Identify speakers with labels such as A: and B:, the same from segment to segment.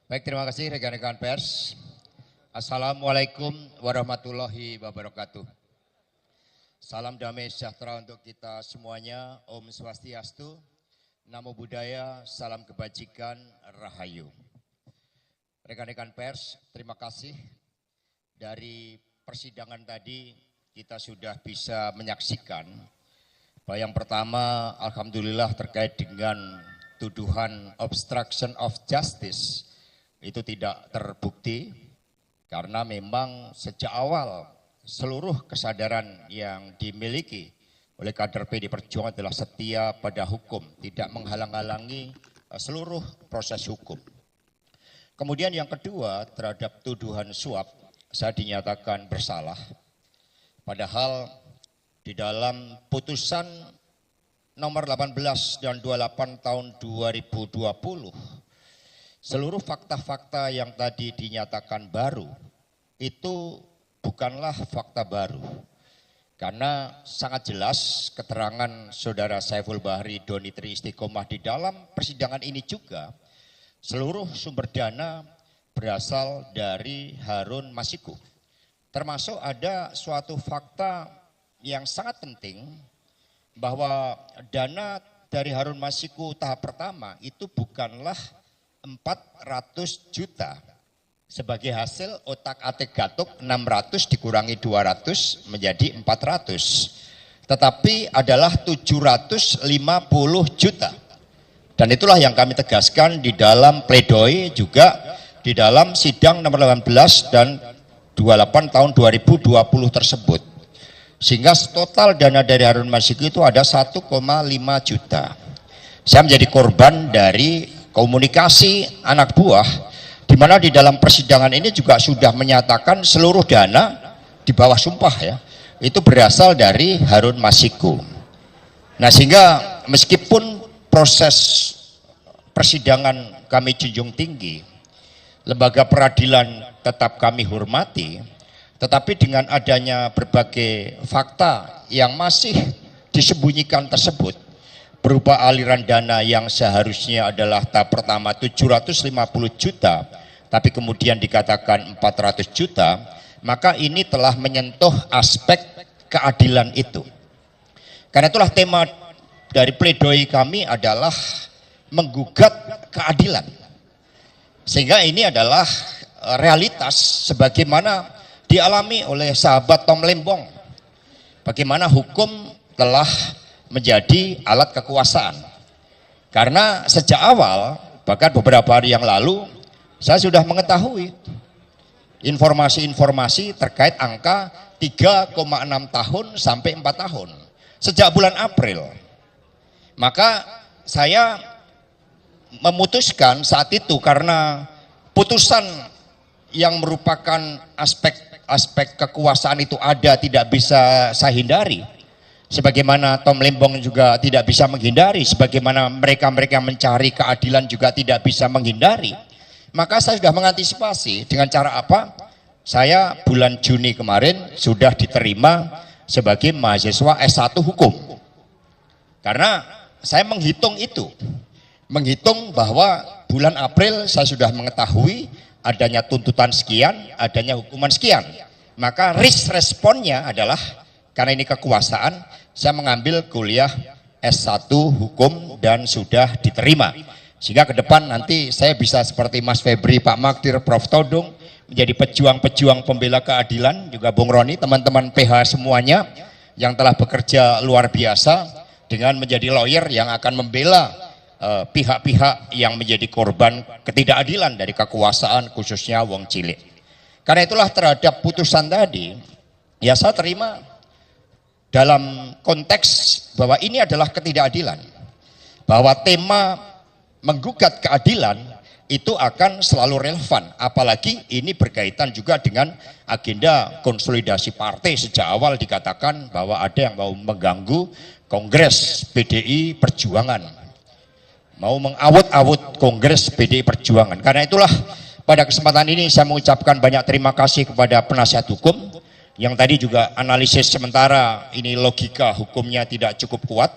A: Baik, terima kasih rekan-rekan pers. Assalamualaikum warahmatullahi wabarakatuh. Salam damai sejahtera untuk kita semuanya. Om Swastiastu, Namo Buddhaya, salam kebajikan, Rahayu. Rekan-rekan pers, terima kasih. Dari persidangan tadi kita sudah bisa menyaksikan bahwa yang pertama, alhamdulillah terkait dengan tuduhan obstruction of justice itu tidak terbukti karena memang sejak awal seluruh kesadaran yang dimiliki oleh kader PD Perjuangan adalah setia pada hukum, tidak menghalang-halangi seluruh proses hukum. Kemudian yang kedua, terhadap tuduhan suap, saya dinyatakan bersalah. Padahal di dalam putusan nomor 18 dan 28 tahun 2020, seluruh fakta-fakta yang tadi dinyatakan baru itu bukanlah fakta baru. Karena sangat jelas keterangan saudara Saiful Bahri Doni Tri Istiqomah di dalam persidangan ini juga seluruh sumber dana berasal dari Harun Masiku. Termasuk ada suatu fakta yang sangat penting bahwa dana dari Harun Masiku tahap pertama itu bukanlah 400 juta sebagai hasil otak-atik gatuk 600 dikurangi 200 menjadi 400, tetapi adalah 750 juta. Dan itulah yang kami tegaskan di dalam pledoi juga di dalam sidang nomor 18 dan 28 tahun 2020 tersebut. Sehingga total dana dari Harun Masiku itu ada 1,5 juta. Saya menjadi korban dari komunikasi anak buah, di mana di dalam persidangan ini juga sudah menyatakan seluruh dana di bawah sumpah ya, itu berasal dari Harun Masiku. Nah sehingga meskipun proses persidangan kami junjung tinggi, lembaga peradilan tetap kami hormati, tetapi dengan adanya berbagai fakta yang masih disembunyikan tersebut, berupa aliran dana yang seharusnya adalah tahap pertama 750 juta, tapi kemudian dikatakan 400 juta, maka ini telah menyentuh aspek keadilan itu. Karena itulah tema dari pledoi kami adalah menggugat keadilan. Sehingga ini adalah realitas sebagaimana dialami oleh sahabat Tom Lembong. Bagaimana hukum telah menjadi alat kekuasaan. Karena sejak awal, bahkan beberapa hari yang lalu, saya sudah mengetahui informasi-informasi terkait angka 3,6 tahun sampai 4 tahun. Sejak bulan April. Maka saya memutuskan saat itu karena putusan yang merupakan aspek kekuasaan itu ada, tidak bisa saya hindari. Sebagaimana Tom Lembong juga tidak bisa menghindari, sebagaimana mereka-mereka mencari keadilan juga tidak bisa menghindari. Maka saya sudah mengantisipasi dengan cara apa? Saya bulan Juni kemarin sudah diterima sebagai mahasiswa S1 Hukum. Karena saya menghitung itu. Menghitung bahwa bulan April saya sudah mengetahui adanya tuntutan sekian, adanya hukuman sekian. Maka risk responnya adalah karena ini kekuasaan, saya mengambil kuliah S1 Hukum dan sudah diterima. Sehingga ke depan nanti saya bisa seperti Mas Febri, Pak Magdir, Prof Todung, menjadi pejuang-pejuang pembela keadilan, juga Bung Roni, teman-teman PH semuanya yang telah bekerja luar biasa dengan menjadi lawyer yang akan membela pihak-pihak yang menjadi korban ketidakadilan dari kekuasaan khususnya wong cilik. Karena itulah terhadap putusan tadi, ya saya terima dalam konteks bahwa ini adalah ketidakadilan, bahwa tema menggugat keadilan itu akan selalu relevan, apalagi ini berkaitan juga dengan agenda konsolidasi partai. Sejak awal dikatakan bahwa ada yang mau mengganggu Kongres PDI Perjuangan, mau mengawut-awut Kongres PDI Perjuangan. Karena itulah pada kesempatan ini saya mengucapkan banyak terima kasih kepada penasihat hukum yang tadi juga analisis sementara ini logika hukumnya tidak cukup kuat,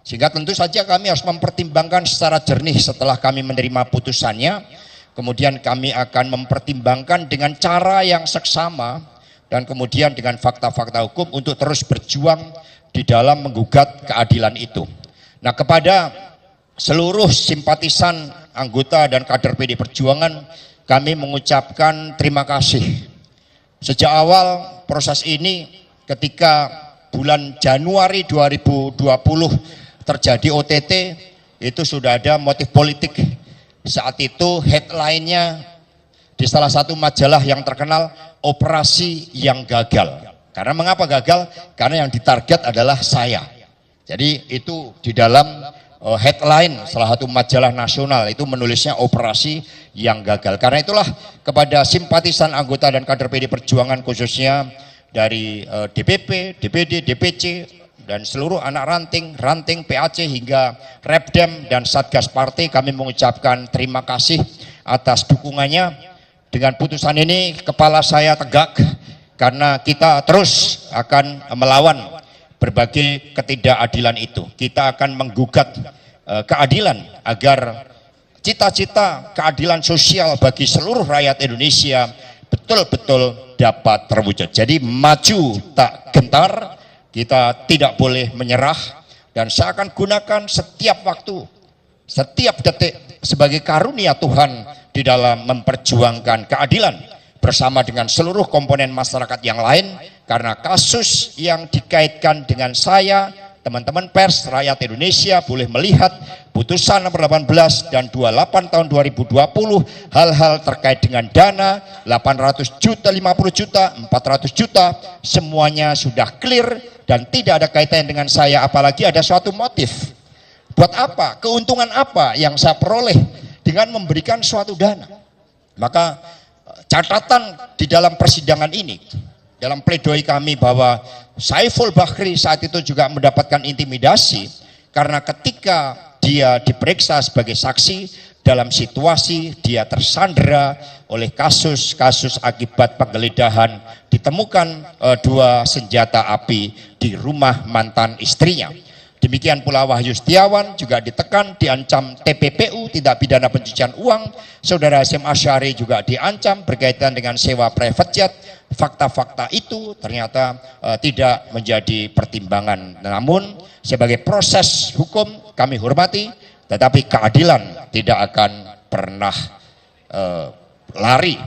A: sehingga tentu saja kami harus mempertimbangkan secara jernih setelah kami menerima putusannya kemudian kami akan mempertimbangkan dengan cara yang seksama dan kemudian dengan fakta-fakta hukum untuk terus berjuang di dalam menggugat keadilan itu. Nah, kepada seluruh simpatisan, anggota dan kader PD Perjuangan, kami mengucapkan terima kasih. Sejak awal proses ini, ketika bulan Januari 2020 terjadi OTT, itu sudah ada motif politik. Saat itu headline-nya di salah satu majalah yang terkenal, operasi yang gagal. Karena mengapa gagal? Karena yang ditarget adalah saya. Jadi itu di dalam headline salah satu majalah nasional itu menulisnya operasi yang gagal. Karena itulah kepada simpatisan, anggota dan kader PD Perjuangan khususnya dari DPP, DPD, DPC dan seluruh anak ranting PAC hingga Repdem dan Satgas Partai, kami mengucapkan terima kasih atas dukungannya. Dengan putusan ini kepala saya tegak karena kita terus akan melawan berbagai ketidakadilan itu. Kita akan menggugat keadilan agar cita-cita keadilan sosial bagi seluruh rakyat Indonesia betul-betul dapat terwujud. Jadi maju tak gentar, kita tidak boleh menyerah, dan saya akan gunakan setiap waktu, setiap detik sebagai karunia Tuhan di dalam memperjuangkan keadilan bersama dengan seluruh komponen masyarakat yang lain, karena kasus yang dikaitkan dengan saya, teman-teman pers, rakyat Indonesia boleh melihat putusan nomor 18 dan 28 tahun 2020, hal-hal terkait dengan dana 800 juta, 50 juta, 400 juta, semuanya sudah clear dan tidak ada kaitannya dengan saya, apalagi ada suatu motif. Buat apa? Keuntungan apa yang saya peroleh dengan memberikan suatu dana? Maka catatan di dalam persidangan ini, dalam pledoi kami bahwa Saiful Bahri saat itu juga mendapatkan intimidasi karena ketika dia diperiksa sebagai saksi dalam situasi dia tersandera oleh kasus-kasus akibat penggeledahan, ditemukan 2 senjata api di rumah mantan istrinya. Demikian pula Wahyu Setiawan juga ditekan, diancam TPPU, tindak pidana pencucian uang. Saudara Hasyim Asyari juga diancam berkaitan dengan sewa private jet. Fakta-fakta itu ternyata tidak menjadi pertimbangan. Namun sebagai proses hukum kami hormati, tetapi keadilan tidak akan pernah lari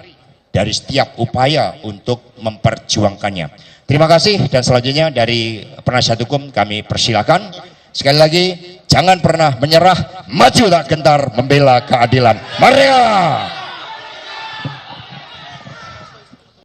A: dari setiap upaya untuk memperjuangkannya. Terima kasih, dan selanjutnya dari penasihat hukum kami persilakan. Sekali lagi, jangan pernah menyerah, maju tak gentar membela keadilan. Merdeka!